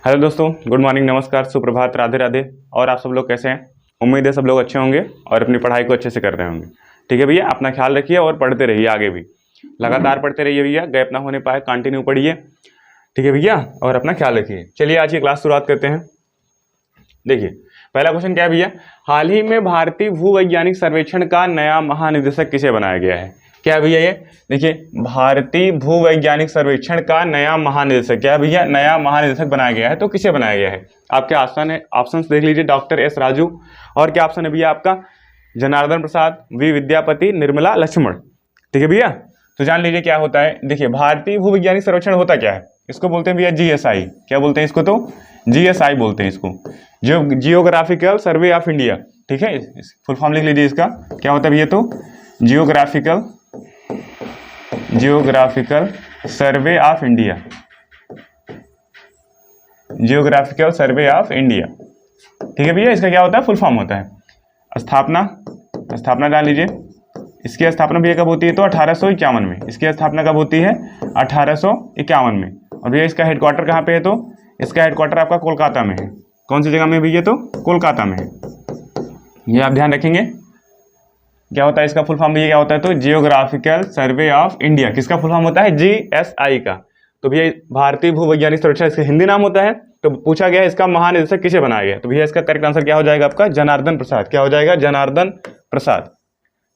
Hello दोस्तों, good morning, नमस्कार, सुप्रभात, राधे राधे। और आप सब लोग कैसे हैं? उम्मीद है सब लोग अच्छे होंगे और अपनी पढ़ाई को अच्छे से कर रहे होंगे। ठीक है भैया, अपना ख्याल रखिए और पढ़ते रहिए, आगे भी लगातार पढ़ते रहिए भैया, गैप ना होने पाए, कंटिन्यू पढ़िए। ठीक है भैया, और अपना ख्याल रखिए। चलिए आज की क्लास शुरुआत करते हैं। देखिए पहला क्वेश्चन क्या है भैया, हाल ही में भारतीय भूवैज्ञानिक सर्वेक्षण का नया महानिदेशक किसे बनाया गया है? क्या है भैया ये? देखिए भारतीय भूवैज्ञानिक सर्वेक्षण का नया महानिदेशक क्या है भैया? नया महानिदेशक बनाया गया है। तो किसे बनाया गया है? आपके ऑप्शन है, ऑप्शन देख लीजिए, डॉक्टर एस राजू, और क्या ऑप्शन है भैया आपका? जनार्दन प्रसाद, वी विद्यापति, निर्मला लक्ष्मण। ठीक है भैया, तो जान लीजिए क्या होता है। देखिए भारतीय भूवैज्ञानिक सर्वेक्षण होता क्या है? इसको बोलते हैं भैया जीएसआई। क्या बोलते हैं इसको? तो जीएसआई बोलते हैं इसको, जियोग्राफिकल सर्वे ऑफ इंडिया। ठीक है, फुल फॉर्म लिख लीजिए इसका। क्या होता है भैया? तो geographical survey of India, geographical survey of India. ठीक है भैया, इसका क्या होता है? फुल फॉर्म होता है। स्थापना जान लीजिए, इसकी स्थापना भैया कब होती है? तो 1851 में। इसकी स्थापना कब होती है? 1851 में। और भैया इसका हेडक्वार्टर कहाँ पे है? तो इसका हेडक्वार्टर आपका कोलकाता में है। कौन सी जगह में भैया? तो कोलकाता में है। ये आप ध्यान रखेंगे। क्या होता है इसका फुल फॉर्म भैया? क्या होता है? तो जियोग्राफिकल सर्वे ऑफ इंडिया। किसका फुल फॉर्म होता है? जीएसआई का। तो भैया भारतीय भूवैज्ञानिक सर्वेक्षण इसका हिंदी नाम होता है। तो पूछा गया है इसका महानिदेशक किसे बनाया गया? तो भैया इसका करेक्ट आंसर क्या हो जाएगा आपका? जनार्दन प्रसाद। क्या हो जाएगा? जनार्दन प्रसाद।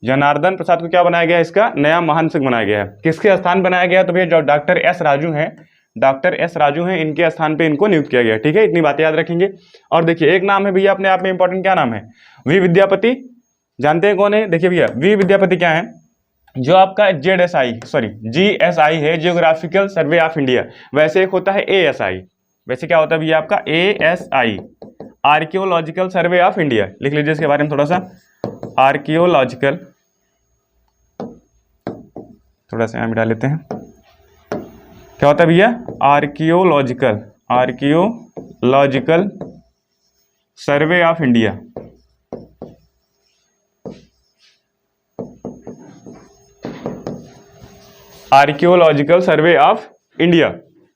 जनार्दन प्रसाद को क्या बनाया गया? इसका नया महानिदेशक बनाया गया है। किसके स्थान बनाया गया? तो भैया जो डॉक्टर एस राजू हैं, डॉक्टर एस राजू हैं, इनके स्थान पे इनको नियुक्त किया गया। ठीक है, इतनी बातें याद रखेंगे। और देखिए एक नाम है भैया अपने आप में इंपॉर्टेंट, क्या नाम है? वी विद्यापति। जानते हैं कौन है? देखिए भैया वी विद्यापति क्या है? जो आपका जीएसआई है, जियोग्राफिकल सर्वे ऑफ इंडिया। वैसे एक होता है एएसआई। वैसे क्या होता है भैया आपका? ASI, archaeological survey of India. लिख लीजिए इसके बारे में थोड़ा सा। आर्कियोलॉजिकल, थोड़ा सा यहाँ मिटा लेते हैं। क्या होता है भैया? Archaeological survey of India. Archaeological survey of India,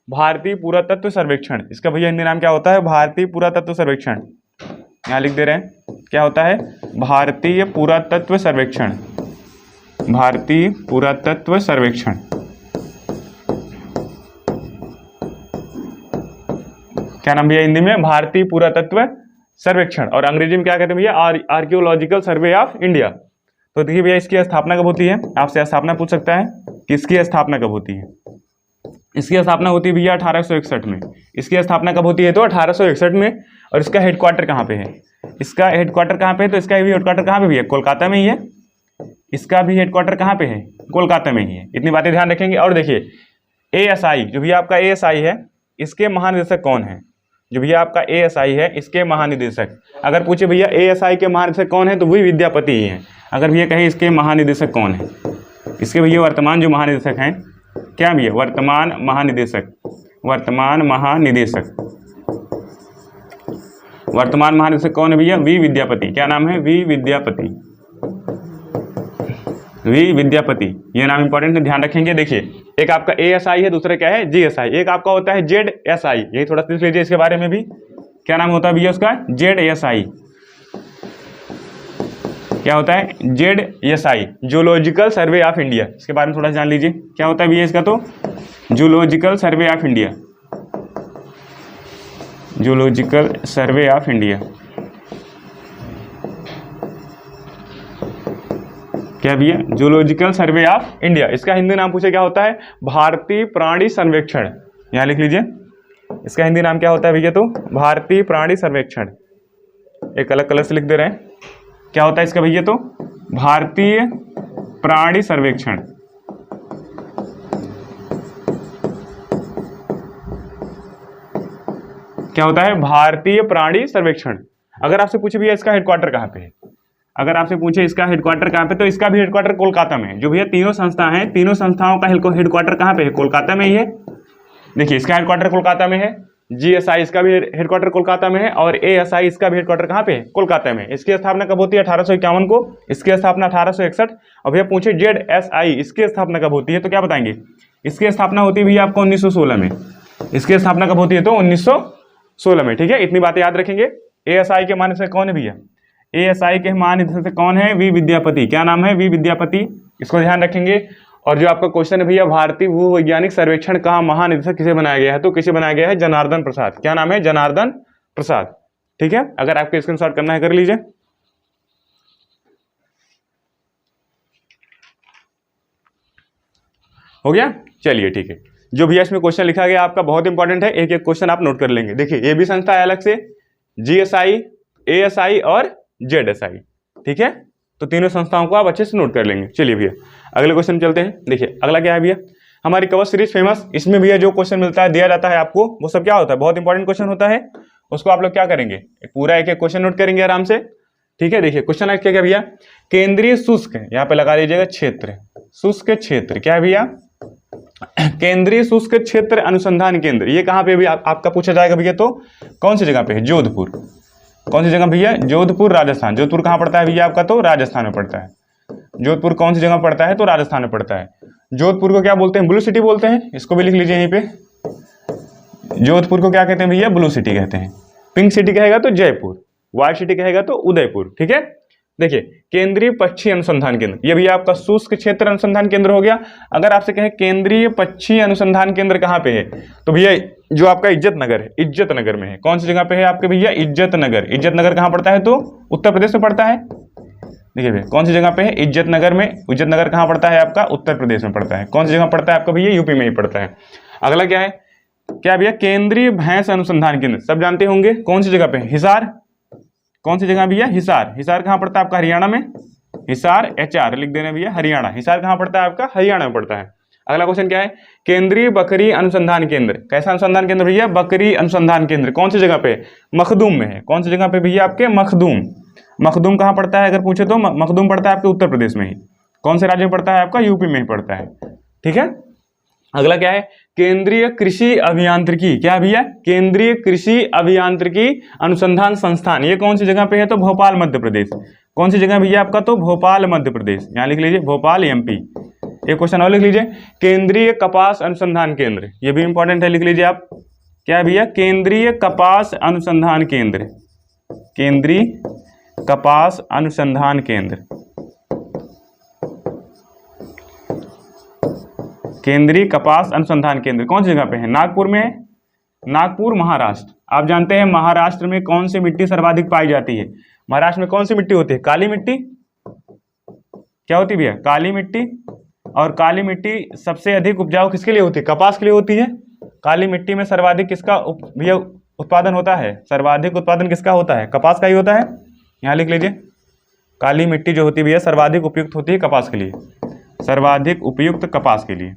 भारतीय पुरातत्व सर्वेक्षण। इसका भैया हिंदी नाम क्या होता है? भारतीय पुरातत्व सर्वेक्षण। यहां लिख दे रहे हैं, क्या होता है? भारतीय पुरातत्व सर्वेक्षण। भारतीय पुरातत्व सर्वेक्षण। क्या नाम भैया हिंदी में? भारतीय पुरातत्व सर्वेक्षण। और अंग्रेजी में क्या कहते हैं भैया? Archaeological survey of India. तो देखिए भैया इसकी स्थापना कब होती है? आपसे स्थापना पूछ सकता है कि इसकी स्थापना कब होती है? इसकी स्थापना होती है भैया 1861 में। इसकी स्थापना कब होती है? तो 1861 में। और इसका हेडक्वार्टर कहाँ पे है? इसका हेडक्वार्टर कहाँ पे है? तो इसका भी हेडक्वार्टर कहाँ पे भी है? कोलकाता में ही है। इसका भी हेडक्वार्टर कहाँ पे है? कोलकाता में ही है। इतनी बातें ध्यान रखेंगे। और देखिए एएसआई, जो भैया आपका एएसआई है, इसके महानिदेशक कौन है? जो भैया आपका एएसआई है, इसके महानिदेशक, अगर पूछे भैया एएसआई के महानिदेशक कौन है, तो वही विद्यापति ही है। अगर भैया कहे इसके महानिदेशक कौन है, इसके भैया वर्तमान जो महानिदेशक हैं, क्या भैया? वर्तमान महानिदेशक। वर्तमान महानिदेशक कौन है भैया? वी विद्यापति। क्या नाम है? वी विद्यापति। वी विद्यापति, ये नाम इंपॉर्टेंट है, ध्यान रखेंगे। देखिए एक आपका एएसआई है, दूसरा क्या है? जीएसआई। एक आपका होता है जेडएसआई, यही थोड़ा सीख लीजिए इसके बारे में भी। क्या नाम होता है भैया उसका? जेडएसआई। क्या होता है? ZSI, zoological survey of India. इसके बारे में थोड़ा जान लीजिए, क्या होता है भैया इसका? तो zoological survey of India. Zoological survey of India. क्या भैया? Zoological survey of India. इसका हिंदी नाम पूछे क्या होता है? भारतीय प्राणी सर्वेक्षण। यहां लिख लीजिए, इसका हिंदी नाम क्या होता है भैया? तो भारतीय प्राणी सर्वेक्षण। एक अलग कलर से लिख दे रहे हैं। क्या होता है इसका भैया? तो भारतीय प्राणी सर्वेक्षण। क्या होता है? भारतीय प्राणी सर्वेक्षण। अगर आपसे पूछे भैया इसका हेडक्वार्टर कहाँ पे है, अगर आपसे पूछे इसका हेडक्वार्टर कहाँ पे, तो इसका भी हेडक्वार्टर कोलकाता में है। जो भैया तीनों संस्था हैं, तीनों संस्थाओं का हेडक्वार्टर कहाँ पे है? कोलकाता में ही है। देखिए इसका हेडक्वार्टर कोलकाता में है, जीएसआई इसका भी हेडक्वार्टर कोलकाता में है, और एएसआई इसका भी हेडक्वार्टर कहाँ पे है? कोलकाता में। इसकी स्थापना कब होती है? 1851 को। इसकी स्थापना 1861। और भैया पूछे जेडएसआई इसकी स्थापना कब होती है, तो क्या बताएंगे? इसकी स्थापना होती है भैया आपको 1916 में। इसकी स्थापना कब होती है? तो 16 में, ठीक है। इतनी बातें याद रखेंगे। ASI के मान से कौन है भैया? ASI के मान से कौन है? वी विद्यापति। क्या नाम है? वी विद्यापति। इसको ध्यान रखेंगे। और जो आपका क्वेश्चन है भैया, भारतीय भूवैज्ञानिक सर्वेक्षण का महानिदेशक किसे बनाया गया है? तो किसे बनाया गया है? जनार्दन प्रसाद। क्या नाम है? जनार्दन प्रसाद, ठीक है। अगर आपको स्क्रीनशॉट करना है कर लीजिए। हो गया, चलिए ठीक है। जो भैया इसमें क्वेश्चन लिखा गया आपका बहुत इंपॉर्टेंट है, एक एक क्वेश्चन आप नोट कर लेंगे। देखिए, ये भी संस्था है अलग से, GSI, ASI और ZSI, ठीक है। तो तीनों संस्थाओं को आप अच्छे से नोट कर लेंगे। चलिए भैया अगले क्वेश्चन चलते हैं। देखिए अगला क्या है भैया, हमारी कवर सीरीज फेमस। इसमें भैया जो क्वेश्चन मिलता है, दिया जाता है आपको, वो सब क्या होता है? बहुत इंपॉर्टेंट क्वेश्चन होता है। उसको आप लोग क्या करेंगे? पूरा एक एक क्वेश्चन नोट करेंगे आराम से, ठीक है। देखिए क्वेश्चन क्या क्या भैया, केंद्रीय शुष्क, यहाँ पे लगा लीजिएगा क्षेत्र, शुष्क क्षेत्र। क्या है भैया? केंद्रीय शुष्क क्षेत्र अनुसंधान केंद्र। ये कहाँ पे भी आपका पूछा जाएगा भैया? तो कौन सी जगह पे है? जोधपुर। कौन सी जगह भैया? जोधपुर, राजस्थान। जोधपुर कहाँ पड़ता है भैया आपका? तो राजस्थान में पड़ता है। जोधपुर कौन सी जगह पड़ता है? तो राजस्थान में पड़ता है। जोधपुर को क्या बोलते हैं? ब्लू सिटी बोलते हैं। इसको भी लिख लीजिए यहीं पे। जोधपुर को क्या कहते हैं भैया? ब्लू सिटी कहते हैं। पिंक सिटी कहेगा तो जयपुर, व्हाइट सिटी कहेगा तो उदयपुर, ठीक है। देखिए केंद्रीय पक्षी अनुसंधान केंद्र, ये भी आपका शुष्क क्षेत्र अनुसंधान केंद्र हो गया। अगर आपसे कहे केंद्रीय पक्षी अनुसंधान केंद्र कहाँ पे है, तो भैया जो आपका इज्जत नगर है, इज्जत नगर में है। कौन सी जगह पे है आपके भैया? इज्जत नगर। इज्जत नगर कहाँ पड़ता है? तो उत्तर प्रदेश में पड़ता है। देखिए भैया कौन सी जगह पे है? इज्जत नगर में। इज्जत नगर कहाँ पड़ता है आपका? उत्तर प्रदेश में पड़ता है। कौन सी जगह पड़ता है आपका भैया? यूपी में ही पड़ता है। अगला क्या है? क्या भैया? केंद्रीय भैंस अनुसंधान केंद्र, सब जानते होंगे। कौन सी जगह पे? हिसार। कौन सी जगह भैया? हिसार। हिसार कहाँ पड़ता है आपका? हरियाणा में। हिसार HR लिख देना भैया, हरियाणा। हिसार कहाँ पड़ता है आपका? हरियाणा में पड़ता है। अगला क्वेश्चन क्या है? केंद्रीय बकरी अनुसंधान केंद्र। कैसा अनुसंधान केंद्र भैया? बकरी अनुसंधान केंद्र। कौन सी जगह पे? मखदूम में है। कौन सी जगह पे भैया आपके? मखदूम। मखदूम कहाँ पड़ता है अगर पूछे तो? मखदूम पड़ता है आपके उत्तर प्रदेश में ही। कौन से राज्य में पड़ता है आपका? यूपी में ही पड़ता है, ठीक है। अगला क्या है? केंद्रीय कृषि अभियांत्रिकी। क्या भैया? केंद्रीय कृषि अभियांत्रिकी अनुसंधान संस्थान। ये कौन सी जगह पे है? तो भोपाल, मध्य प्रदेश। कौन सी जगह भैया आपका? तो भोपाल, मध्य प्रदेश। यहाँ लिख लीजिए भोपाल MP। एक क्वेश्चन और लिख लीजिए, केंद्रीय कपास अनुसंधान केंद्र। ये भी इंपॉर्टेंट है, लिख लीजिए आप। क्या भैया? केंद्रीय कपास अनुसंधान केंद्र। केंद्रीय कपास अनुसंधान केंद्र। केंद्रीय कपास अनुसंधान केंद्र कौन सी जगह पे है? नागपुर में है। नागपुर, महाराष्ट्र। आप जानते हैं महाराष्ट्र में कौन सी मिट्टी सर्वाधिक पाई जाती है? महाराष्ट्र में कौन सी मिट्टी होती है? काली मिट्टी। क्या होती है भैया? काली मिट्टी। और काली मिट्टी सबसे अधिक उपजाऊ किसके लिए होती है? कपास के लिए होती है। काली मिट्टी में सर्वाधिक किसका भैया उत्पादन होता है? सर्वाधिक उत्पादन किसका होता है? कपास का ही होता है। यहाँ लिख लीजिए, काली मिट्टी जो होती है भैया सर्वाधिक उपयुक्त होती है कपास के लिए। सर्वाधिक उपयुक्त कपास के लिए।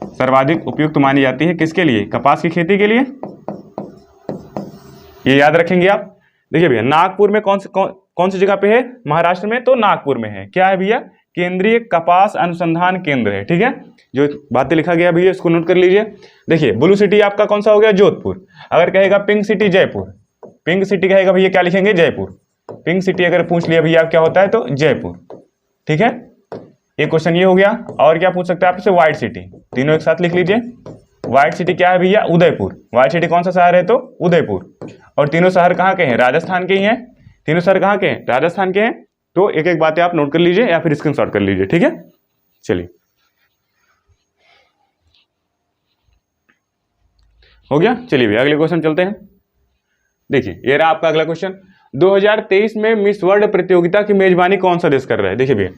सर्वाधिक उपयुक्त मानी जाती है किसके लिए? कपास की खेती के लिए। ये याद रखेंगे आप। देखिए भैया नागपुर में कौन सी जगह पे है? महाराष्ट्र में। तो नागपुर में है। क्या है भैया? केंद्रीय कपास अनुसंधान केंद्र है, ठीक है। जो बातें लिखा गया भैया इसको नोट कर लीजिए। देखिए ब्लू सिटी आपका कौन सा हो गया? जोधपुर। अगर कहेगा pink city, Jaipur. Pink city कहेगा भैया क्या लिखेंगे? जयपुर। पिंक सिटी अगर पूछ लिया भैया क्या होता है? तो जयपुर, ठीक है। एक क्वेश्चन ये हो गया। और क्या पूछ सकते हैं आपसे? White city. तीनों एक साथ लिख लीजिए। व्हाइट सिटी क्या है भैया? उदयपुर। व्हाइट सिटी कौन सा शहर है? तो उदयपुर। और तीनों शहर कहाँ के हैं? राजस्थान के ही हैं। तीनों शहर कहाँ के हैं? राजस्थान के हैं। तो एक एक बातें आप नोट कर लीजिए या फिर स्क्रीनशॉट कर लीजिए, ठीक है। चलिए हो गया। चलिए भैया अगले क्वेश्चन चलते हैं। देखिए ये रहा आपका अगला क्वेश्चन। 2023 में मिस वर्ल्ड प्रतियोगिता की मेजबानी कौन सा देश कर रहा है? देखिए भैया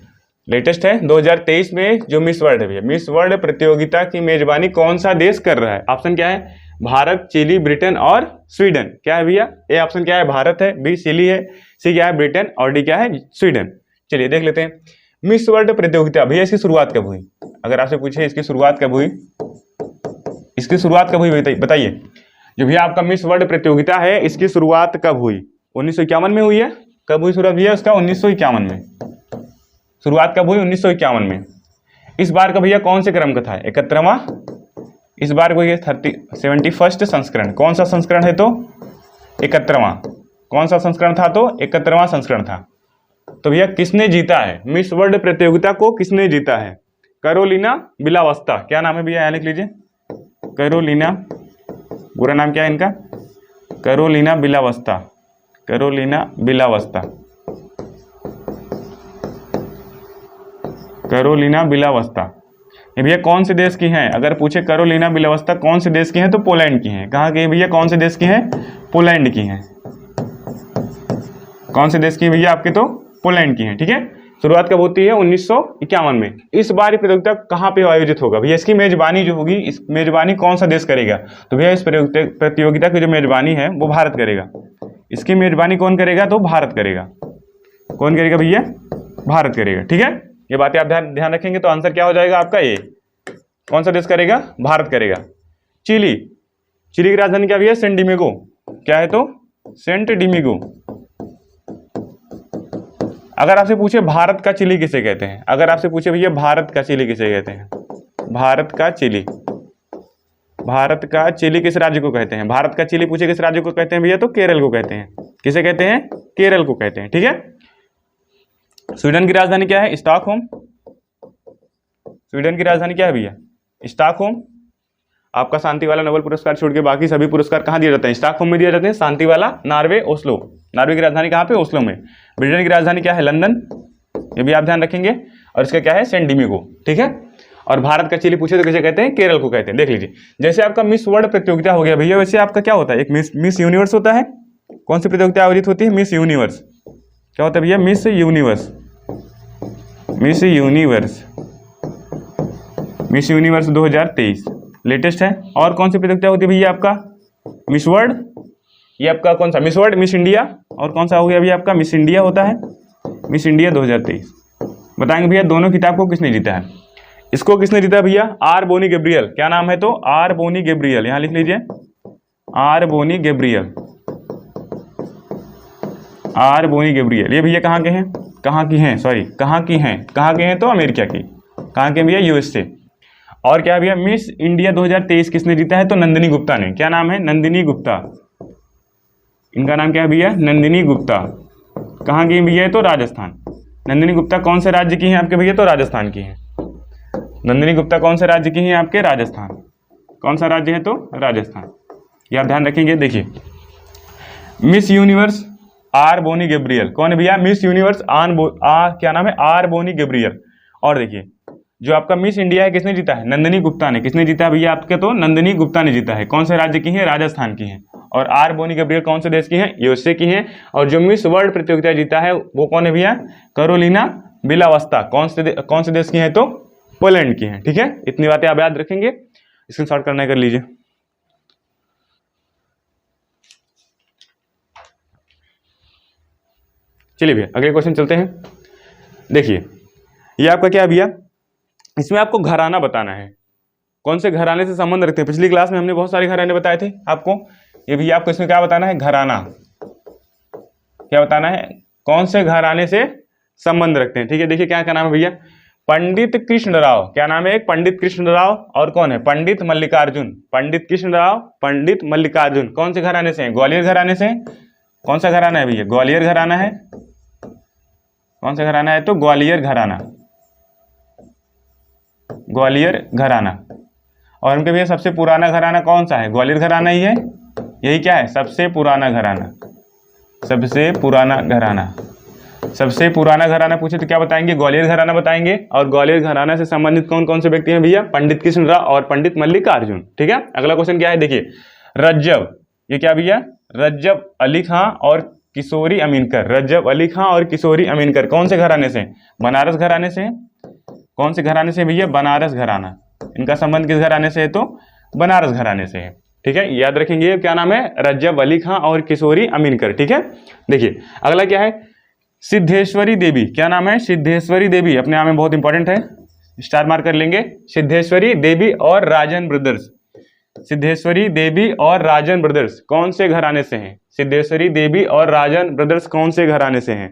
लेटेस्ट है 2023 में जो मिस वर्ल्ड है भैया, मिस वर्ल्ड प्रतियोगिता की मेजबानी कौन सा देश कर रहा है? ऑप्शन क्या है? भारत, चिली, ब्रिटेन और स्वीडन। क्या है भैया? ए ऑप्शन क्या है? भारत है। बी चिली है। सी क्या है? ब्रिटेन। और डी क्या है? स्वीडन। चलिए देख लेते हैं। मिस वर्ल्ड प्रतियोगिता भैया इसकी शुरुआत कब हुई? अगर आपसे पूछे इसकी शुरुआत कब हुई, इसकी शुरुआत कब हुई बताइए। जो भैया आपका मिस वर्ल्ड प्रतियोगिता है इसकी शुरुआत कब हुई? 1951 में हुई है। कब हुई शुरुआत भैया उसका? 1951 में। शुरुआत कब हुई? 1951 में। इस बार का भैया कौन से क्रम का था? 71वां। इस बार को ये 71st संस्करण। कौन सा संस्करण है? तो 71वां। कौन सा संस्करण था? तो 71वां संस्करण था। तो भैया किसने जीता है मिस वर्ल्ड प्रतियोगिता को? किसने जीता है? कैरोलिना विलावस्ता। क्या नाम है भैया? यहाँ लिख लीजिए, कैरोलिना पूरा नाम क्या है इनका? Carolina Bilavasta, Carolina Bilavasta, Carolina Bilavasta. ये भैया कौन से देश की हैं? अगर पूछे कैरोलिना बिलावस्ता कौन से देश की हैं तो पोलैंड की हैं। कहाँ की है भैया? कौन से देश की हैं? पोलैंड की हैं। कौन से देश की भैया आपके? तो पोलैंड की हैं। ठीक है, शुरुआत कब होती है? 1951 में। इस बार ये प्रतियोगिता कहाँ पे आयोजित होगा भैया? इसकी मेजबानी जो होगी, इस मेजबानी कौन सा देश करेगा? तो भैया इस प्रतियोगिता की जो मेजबानी है वो भारत करेगा। इसकी मेजबानी कौन करेगा? तो भारत करेगा। कौन करेगा भैया? भारत करेगा। ठीक है, ये बातें आप ध्यान रखेंगे तो आंसर क्या हो जाएगा आपका? ए। कौन सा देश करेगा? भारत करेगा। चिली, चिली की राजधानी क्या भैया? सेंट डिमिगो। क्या है? तो सेंट डिमिगो। अगर आपसे पूछे भारत का चिली किसे कहते हैं? अगर आपसे पूछे भैया भारत का चिली किसे कहते हैं? भारत का चिली, भारत का चिली किस राज्य को कहते हैं? भारत का चिली पूछे किस राज्य को कहते हैं भैया? तो केरल को कहते हैं। किसे कहते हैं? केरल को कहते हैं। ठीक है, स्वीडन की राजधानी क्या है? स्टॉकहोम। स्वीडन की राजधानी क्या है भैया? स्टॉकहोम। आपका शांति वाला नोबेल पुरस्कार छोड़ के बाकी सभी पुरस्कार कहाँ दिए जाते हैं? स्टॉकहोम में दिए जाते हैं। शांति वाला नार्वे, ओस्लो। नार्वे की राजधानी कहाँ पे? ओस्लो में। ब्रिटेन की राजधानी क्या है? लंदन। ये भी आप ध्यान रखेंगे। और इसका क्या है? सेंट डिमिगो। ठीक है, और भारत का चिली पूछे तो किसे कहते हैं? केरल को कहते हैं। देख लीजिए, जैसे आपका मिस वर्ल्ड प्रतियोगिता हो गया भैया, वैसे आपका क्या होता है? एक मिस यूनिवर्स होता है। कौन सी प्रतियोगिता आयोजित होती है? Miss Universe. क्या होता है भैया? Miss universe. Miss universe, miss universe 2023 latest है। और कौन सी प्रतियोगिता होती है भैया आपका? Miss world. ये आपका कौन सा? Miss world, miss India. और कौन सा हो गया भैया आपका? मिस इंडिया होता है। Miss India 2023। बताएंगे भैया दोनों किताब को किसने जीता है? इसको किसने जीता भैया? R Bonney Gabriel. क्या नाम है? तो आर बोनी गैब्रियल। यहां लिख लीजिए, R Bonney Gabriel. R Bonney Gabriel. ये भैया कहाँ के हैं? कहाँ की हैं? सॉरी, कहाँ की हैं? कहाँ के हैं? तो अमेरिका की। कहाँ के भैया? यूएसए। और क्या भैया? मिस इंडिया 2023 किसने जीता है? तो नंदिनी गुप्ता ने। क्या नाम है? नंदिनी गुप्ता। इनका नाम क्या है भैया? नंदिनी गुप्ता। कहाँ की भैया? तो राजस्थान। नंदिनी गुप्ता कौन से राज्य की हैं आपके भैया? तो राजस्थान की हैं। नंदिनी गुप्ता कौन से राज्य की हैं आपके? राजस्थान। कौन सा राज्य है? तो राजस्थान। ये आप ध्यान रखेंगे। देखिए, Miss Universe R Bonney Gabriel कौन है भैया? मिस यूनिवर्स क्या नाम है? R Bonney Gabriel. और देखिए, जो आपका मिस इंडिया है किसने जीता है? नंदिनी गुप्ता ने। किसने जीता है भैया आपके? तो नंदिनी गुप्ता ने जीता है। कौन से राज्य की है? राजस्थान की है। और आर बोनी गैब्रियल कौन से देश की है? यूएसए की है। और जो मिस वर्ल्ड प्रतियोगिता जीता है वो कौन है भैया? कैरोलिना बिलावस्ता। कौन से देश की है? तो पोलैंड की है। ठीक है, इतनी बातें आप याद रखेंगे। स्क्रीनशॉट करना कर लीजिए। चलिए भैया अगले क्वेश्चन चलते हैं। देखिए, ये आपका क्या है भैया? इसमें आपको घराना बताना है। कौन से घराने से संबंध रखते हैं? पिछली क्लास में हमने बहुत सारे घराने बताए थे आपको। ये भैया आपको इसमें क्या बताना है? घराना। क्या बताना है? कौन से घराने से संबंध रखते हैं। ठीक है, देखिए क्या नाम है भैया? पंडित कृष्णराव। क्या नाम है? एक पंडित कृष्णराव। और कौन है? पंडित मल्लिकार्जुन। पंडित कृष्णराव, पंडित मल्लिकार्जुन। कौन से घराने से हैं? ग्वालियर घराने से। कौन सा घराना है भैया? ग्वालियर घराना है। कौन सा घराना है? तो ग्वालियर घराना। ग्वालियर घराना। और उनके भैया सबसे पुराना घराना कौन सा है? ग्वालियर घराना ही है। यही क्या है? सबसे पुराना घराना। सबसे पुराना घराना। सबसे पुराना घराना पूछे तो क्या बताएंगे? ग्वालियर घराना बताएंगे। और ग्वालियर घराना से संबंधित कौन कौन से व्यक्ति हैं भैया? पंडित कृष्णराव और पंडित मल्लिकार्जुन। ठीक है, अगला क्वेश्चन क्या है? देखिए, रज्जब। ये क्या भैया? रज्जब अली खां और किशोरी अमीनकर। रज्जब अली खां और किशोरी अमीनकर कौन से घराने से? बनारस घराने से। कौन से घराने से भैया? बनारस घराना। इनका संबंध किस घराने से है? तो बनारस घराने से है। ठीक है, याद रखेंगे। क्या नाम है? रज्जब अली खां और किशोरी अमीनकर। ठीक है, देखिए अगला क्या है? सिद्धेश्वरी देवी। क्या नाम है? सिद्धेश्वरी देवी। अपने आप में बहुत इंपॉर्टेंट है, स्टार मार्क कर लेंगे। सिद्धेश्वरी देवी और राजन ब्रदर्स। सिद्धेश्वरी देवी और राजन ब्रदर्स कौन से घराने से हैं? सिद्धेश्वरी देवी और राजन ब्रदर्स कौन से घराने से हैं?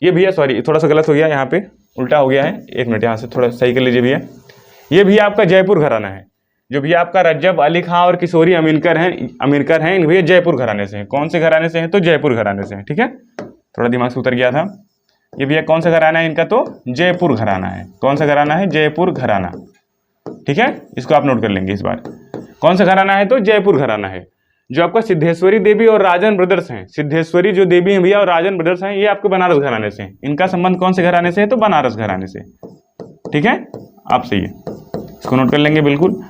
ये भैया सॉरी थोड़ा सा गलत हो गया, यहाँ पे उल्टा हो गया है। एक मिनट यहाँ से थोड़ा सही कर लीजिए भैया। ये भैया आपका जयपुर घराना है। जो भैया आपका रज्जब अली खां और किशोरी अमीनकर हैं इन भैया जयपुर घराने से हैं। कौन से घराने से हैं? तो जयपुर घराने से हैं। ठीक है, थोड़ा दिमाग से उतर गया था। ये भैया कौन सा घराना है इनका? तो जयपुर घराना है। कौन सा घराना है? जयपुर घराना। ठीक है, इसको आप नोट कर लेंगे इस बार। कौन सा घराना है? तो जयपुर घराना है। जो आपका सिद्धेश्वरी देवी और राजन ब्रदर्स हैं, सिद्धेश्वरी जो देवी हैं भैया और राजन ब्रदर्स हैं, ये आपके बनारस घराने से हैं। इनका संबंध कौन से घराने से है? तो बनारस घराने से। ठीक है, आप सही है, इसको नोट कर लेंगे बिल्कुल।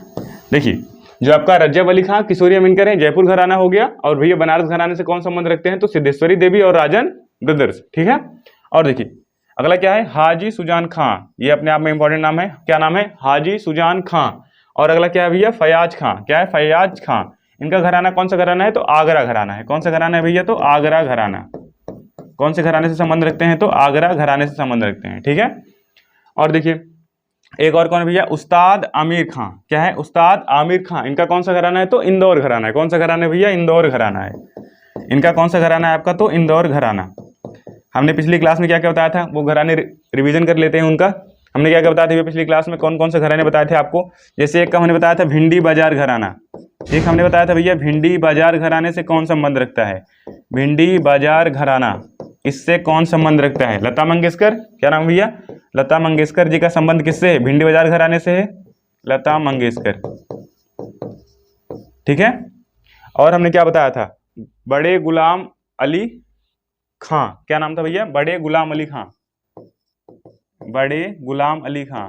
देखिए, जो आपका रज्जब अली खां किशोरी अमीनकर है, जयपुर घराना हो गया, और भैया बनारस घराने से कौन संबंध रखते हैं? तो सिद्धेश्वरी देवी और राजन ब्रदर्स। ठीक है, और देखिए अगला क्या है? हाजी सुजान खां, ये अपने आप में इंपॉर्टेंट नाम है। क्या नाम है? हाजी सुजान खां। और अगला क्या है भैया? फयाज खां। क्या है? फयाज खां। इनका घराना कौन सा घराना है? तो आगरा घराना है। कौन सा घराना है भैया? तो आगरा घराना। कौन से घराने से संबंध रखते हैं? तो आगरा घराने से संबंध रखते हैं। ठीक है, और देखिए एक और कौन है भैया? उस्ताद आमिर खां। क्या है? उस्ताद आमिर खां। इनका कौन सा घराना है? तो इंदौर घराना है। कौन सा घराना है भैया? इंदौर घराना है। इनका कौन सा घराना है आपका? तो इंदौर घराना। हमने पिछली क्लास में क्या क्या बताया था, वो घराने रिवीजन कर लेते हैं उनका। हमने क्या क्या बताया था पिछली क्लास में? कौन कौन से घराने बताए थे आपको? जैसे एक का हमने बताया था भिंडी बाजार घराना। एक हमने बताया था भैया भिंडी बाजार घराने से कौन संबंध रखता है? भिंडी बाजार घराना इससे कौन संबंध रखता है? लता मंगेशकर। क्या नाम भैया? लता मंगेशकर जी का संबंध किससे है? भिंडी बाजार घराने से है, लता मंगेशकर। ठीक है, और हमने क्या बताया था? बड़े गुलाम अली खां। क्या नाम था भैया? बड़े गुलाम अली खां। बड़े गुलाम अली खां।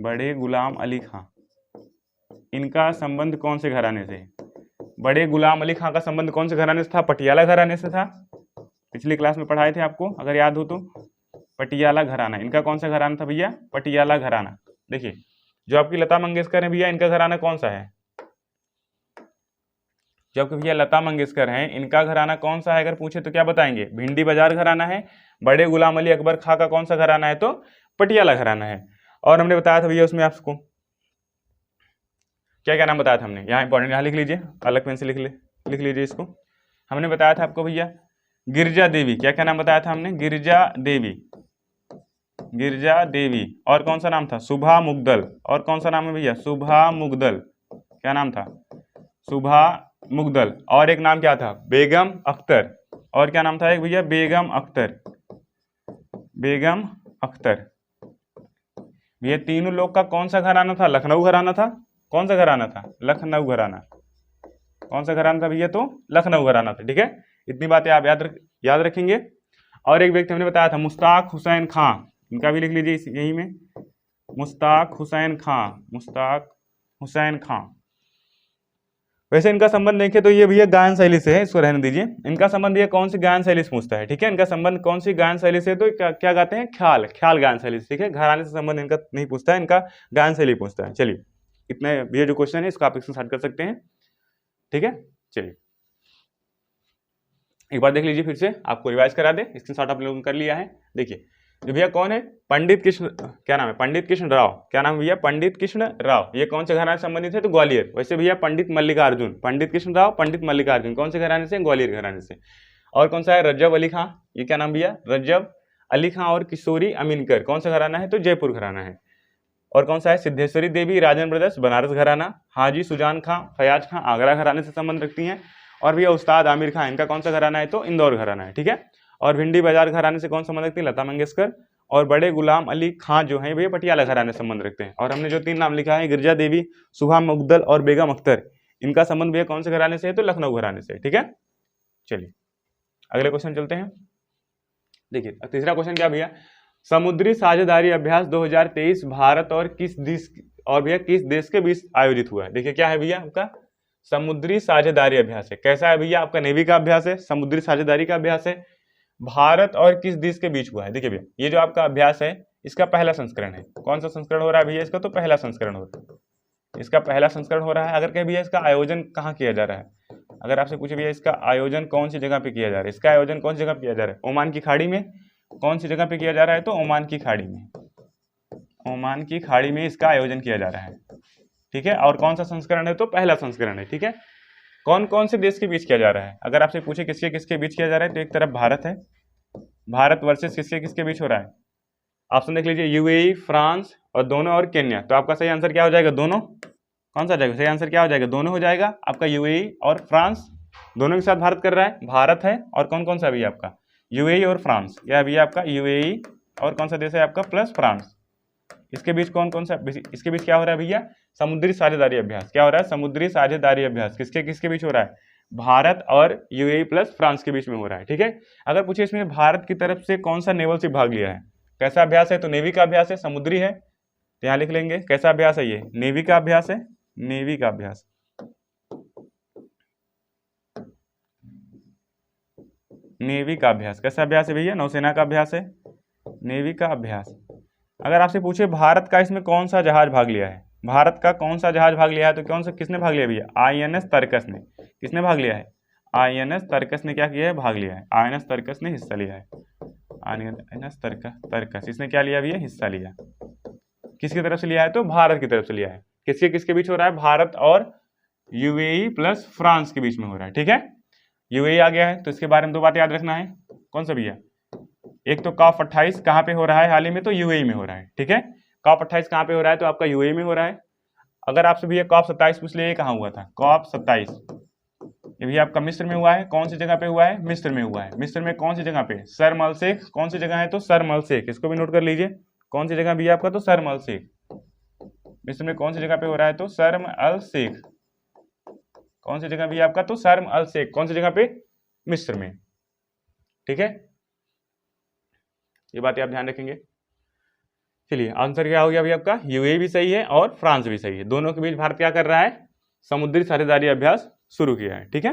बड़े गुलाम अली खां। इनका संबंध कौन से घराने से? बड़े गुलाम अली खां का संबंध कौन से घराने से था? पटियाला घराने से था। पिछली क्लास में पढ़ाए थे आपको, अगर याद हो तो। पटियाला घराना। इनका कौन सा घराना था भैया? पटियाला घराना। देखिए, जो आपकी लता मंगेशकर है भैया, इनका घराना कौन सा है? जो आपके भैया लता मंगेशकर हैं, इनका घराना कौन सा है? अगर पूछे तो क्या बताएंगे? भिंडी बाजार घराना है। बड़े गुलाम अली अकबर खां का कौन सा घराना है? तो पटियाला घराना है। और हमने बताया था भैया उसमें आपको क्या क्या नाम बताया था हमने? यहाँ इंपॉर्टेंट, यहाँ लिख लीजिए, अलग पेन से लिख लीजिए इसको। हमने बताया था आपको भैया गिरजा देवी। क्या क्या नाम बताया था हमने? गिरजा देवी। गिरजा देवी। और कौन सा नाम था? सुभा मुगदल। और कौन सा नाम है भैया? सुभा मुगदल। क्या नाम था? सुभा मुगदल। और एक नाम क्या था? बेगम अख्तर। और क्या नाम था एक भैया? बेगम अख्तर। बेगम अख्तर। ये तीनों लोग का कौन सा घराना था? लखनऊ घराना था। कौन सा घराना था? लखनऊ घराना। कौन सा घराना था भैया? तो लखनऊ घराना था। ठीक है, इतनी बातें आप याद रखेंगे। और एक व्यक्ति हमने बताया था मुश्ताक हुसैन खां। इनका भी लिख लीजिए यही में, मुश्ताक हुसैन खां। मुश्ताक हुसैन खां। वैसे इनका संबंध देखें तो ये भैया गायन शैली से है, इसको रहने दीजिए। इनका संबंध ये कौन सी गायन शैली से पूछता है? ठीक है, इनका संबंध कौन सी गायन शैली से? तो क्या गाते हैं? ख्याल गायन शैली से। ठीक है, घराने से संबंध इनका नहीं पूछता है, इनका गायन शैली पूछता है। चलिए, इतने ये जो क्वेश्चन है इसको आप स्टार्ट कर सकते हैं। ठीक है, चलिए एक बार देख लीजिए, फिर से आपको रिवाइज करा दे। स्क्रीनशॉट आप लोगों ने कर लिया है। देखिए, जो भैया कौन है? पंडित कृष्ण, क्या नाम है? पंडित कृष्ण राव। क्या नाम भैया? पंडित कृष्ण राव। ये कौन से घराने से संबंधित है? तो ग्वालियर। वैसे भैया पंडित मल्लिकार्जुन, पंडित कृष्ण राव, पंडित मल्लिकार्जुन कौन से घराने से? ग्वालियर घराने से। और कौन सा है? रज्जब अली खां। ये क्या नाम भैया? रज्जब अली खां और किशोरी अमीनकर कौन सा घराना है? तो जयपुर घराना है। और कौन सा है? सिद्धेश्वरी देवी राजन ब्रदर्स बनारस घराना। हाजी सुजान खां, फयाज खां आगरा घराने से संबंध रखती हैं। और भैया उस्ताद आमिर खां, इनका कौन सा घराना है? तो इंदौर घराना है। ठीक है, और भिंडी बाजार घराने से कौन संबंध रखती है? लता मंगेशकर। और बड़े गुलाम अली खां जो है भैया पटियाला घराने से संबंध रखते हैं। और हमने जो तीन नाम लिखा है गिरजा देवी, सुभा मुगदल और बेगम अख्तर, इनका संबंध भैया कौन से घराने से है? तो लखनऊ घराने से। ठीक है, चलिए अगले क्वेश्चन चलते हैं। देखिए तीसरा क्वेश्चन क्या भैया? समुद्री साझेदारी अभ्यास 2023 भारत और किस देश के बीच आयोजित हुआ है? देखिए क्या है भैया आपका? समुद्री साझेदारी अभ्यास है। कैसा है भैया? आपका नेवी का अभ्यास है, समुद्री साझेदारी का अभ्यास है। भारत और किस देश के बीच हुआ है? देखिए भैया, ये जो आपका अभ्यास है इसका पहला संस्करण है। कौन सा संस्करण हो रहा है भैया इसका? तो पहला संस्करण हो रहा है। इसका पहला संस्करण हो रहा है। अगर कहे भैया इसका आयोजन कहाँ किया जा रहा है, अगर आपसे पूछे भैया इसका आयोजन कौन सी जगह पे किया जा रहा है, इसका आयोजन कौन सी जगह पे किया जा रहा है? ओमान की खाड़ी में। कौन सी जगह पे किया जा रहा है? तो ओमान की खाड़ी में। ओमान की खाड़ी में इसका आयोजन किया जा रहा है। ठीक है, और कौन सा संस्करण है? तो पहला संस्करण है। ठीक है, कौन कौन से देश के बीच किया जा रहा है? अगर आपसे पूछे किसके किसके बीच किया जा रहा है, तो एक तरफ भारत है, भारत वर्सेस किसके किसके बीच हो रहा है? ऑप्शन देख लीजिए, यूएई, फ्रांस और दोनों और केन्या। तो आपका सही आंसर क्या हो जाएगा? दोनों। कौन सा जाएगा? सही आंसर क्या हो जाएगा? दोनों हो जाएगा। आपका यूएई और फ्रांस दोनों के साथ भारत कर रहा है। भारत है और कौन कौन सा भी आपका? यूएई और फ्रांस। यह भी आपका यूएई और कौन सा देश है आपका? Plus France. इसके बीच कौन कौन सा, इसके बीच क्या हो रहा है भैया, समुद्री साझेदारी अभ्यास। क्या हो रहा है, समुद्री साझेदारी अभ्यास किसके किसके बीच हो रहा है, भारत और यूएई प्लस फ्रांस के बीच में हो रहा है। ठीक है, अगर पूछे इसमें भारत की तरफ से कौन सा नेवल शिप भाग लिया है, कैसा अभ्यास है, तो नेवी का अभ्यास है, समुद्री है, तो यहाँ लिख लेंगे कैसा अभ्यास है, ये नेवी का अभ्यास है, नेवी का अभ्यास। नेवी का अभ्यास कैसा अभ्यास है भैया, नौसेना का अभ्यास है, नेवी का अभ्यास। अगर आपसे पूछे भारत का इसमें कौन सा जहाज भाग लिया है, भारत का कौन सा जहाज भाग लिया है, तो कौन सा, किसने भाग लिया भैया, आईएनएस तर्कस ने। किसने भाग लिया है, आईएनएस तर्कस ने क्या किया है, भाग लिया है, आईएनएस तर्कस ने हिस्सा लिया है, आईएनएस तर्कस इसने क्या लिया भैया, हिस्सा लिया। किसकी तरफ से लिया है, तो भारत की तरफ से लिया है। किसके किसके बीच हो रहा है, भारत और यूएई प्लस फ्रांस के बीच में हो रहा है। ठीक है, यूएई आ गया है, तो इसके बारे में दो बातें याद रखना है। कौन सा भैया, एक तो कॉप 28 कहाँ पे हो रहा है हाल ही में, तो यूएई में हो रहा है। ठीक है, कॉप 28 कहाँ पे हो रहा है, तो आपका यूएई में हो रहा है। अगर आपसे भैया कॉप 27 पूछ ले, कहाँ हुआ था, कॉप 27 ये भी आपका मिस्र में हुआ है। कौन सी जगह पे हुआ है, मिस्र में हुआ है। मिस्र में कौन सी जगह पे, शर्म अल शेख। कौन सी जगह है, तो शर्म अल शेख, इसको भी नोट कर लीजिए। कौन सी जगह भी आपका, तो शर्म अल शेख। मिस्र में कौन सी जगह पे हो रहा है, तो शर्म अल शेख। कौन सी जगह भी आपका, तो शर्म अल शेख। कौन सी जगह पे, मिस्र में। ठीक है, ये बातें आप ध्यान रखेंगे। चलिए आंसर क्या हो गया अभी आपका, यूएई भी सही है और फ्रांस भी सही है। दोनों के बीच भारत क्या कर रहा है, समुद्री साझेदारी अभ्यास शुरू किया है। ठीक है,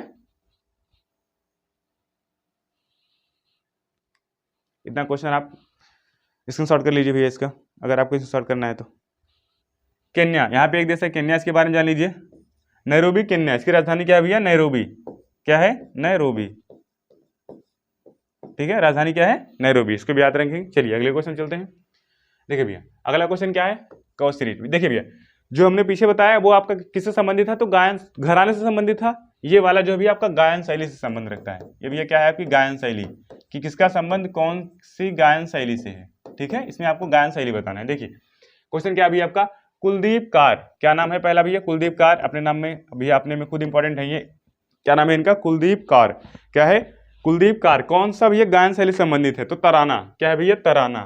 इतना क्वेश्चन आप स्क्रीनशॉट कर लीजिए भैया इसका, अगर आपको स्क्रीनशॉट करना है तो। केन्या, यहाँ पे एक देश है केन्या, इसके बारे में जान लीजिए। नैरोबी केन्या, इसकी राजधानी क्या है भैया, नैरोबी। क्या है, नैरोबी। ठीक है, राजधानी क्या है, नैरोबी, इसको भी याद रखेंगे। चलिए अगले क्वेश्चन चलते हैं। देखिए भैया अगला क्वेश्चन क्या है, कौशरी। देखिए भैया जो हमने पीछे बताया वो आपका किससे संबंधित था, तो गायन घराने से संबंधित था। ये वाला जो भी आपका गायन शैली से संबंध रखता है। ये भैया क्या है, आपकी गायन शैली, कि किसका संबंध कौन सी गायन शैली से है। ठीक है, इसमें आपको गायन शैली बताना है। देखिए क्वेश्चन क्या अभी आपका, कुलदीप कार, क्या नाम है पहला भैया, कुलदीप कार। अपने नाम में भैया अपने में खुद इंपॉर्टेंट है ये, क्या नाम है इनका, कुलदीप कार। क्या है, कुलदीप कार। कौन सा भैया गायन शैली संबंधित है, तो तराना। क्या है भैया, तराना।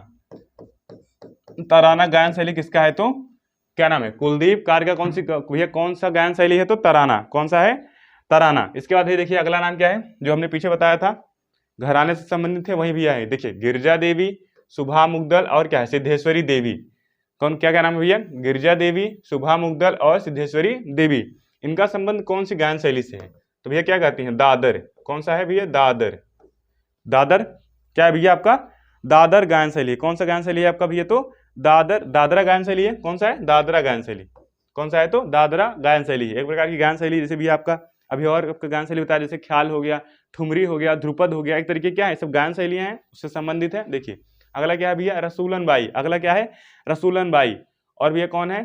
तराना गायन शैली किसका है, तो क्या नाम है, कुलदीप कार का। कौन सी भैया, कौन सा गायन शैली है, तो तराना। कौन सा है, तराना। इसके बाद देखिए अगला नाम क्या है, जो हमने पीछे बताया था घराने से संबंधित है, वही भैया है। देखिए गिरजा देवी, सुभा मुग्दल और क्या है, सिद्धेश्वरी देवी। कौन क्या क्या नाम है भैया, गिरजा देवी, सुभा मुग्दल और सिद्धेश्वरी देवी। इनका संबंध कौन सी गायन शैली से है, तो भैया क्या कहती हैं, दादर। कौन सा है भैया, दादर। दादर क्या है भैया आपका, दादर गायन शैली। कौन सा गायन शैली है आपका भैया, तो दादर, दादरा गायन शैली है। कौन सा है, दादरा गायन शैली। कौन सा है, तो दादरा गायन शैली है, एक प्रकार की गायन शैली। जैसे भी आपका अभी और आपका गायन शैली बताया, जैसे ख्याल हो गया, ठुमरी हो गया, ध्रुपद हो गया, एक तरीके क्या है, सब गायन शैलियां हैं, उससे संबंधित है। देखिए अगला क्या है भैया, रसूलन बाई। अगला क्या है, रसूलन बाई। और भैया कौन है,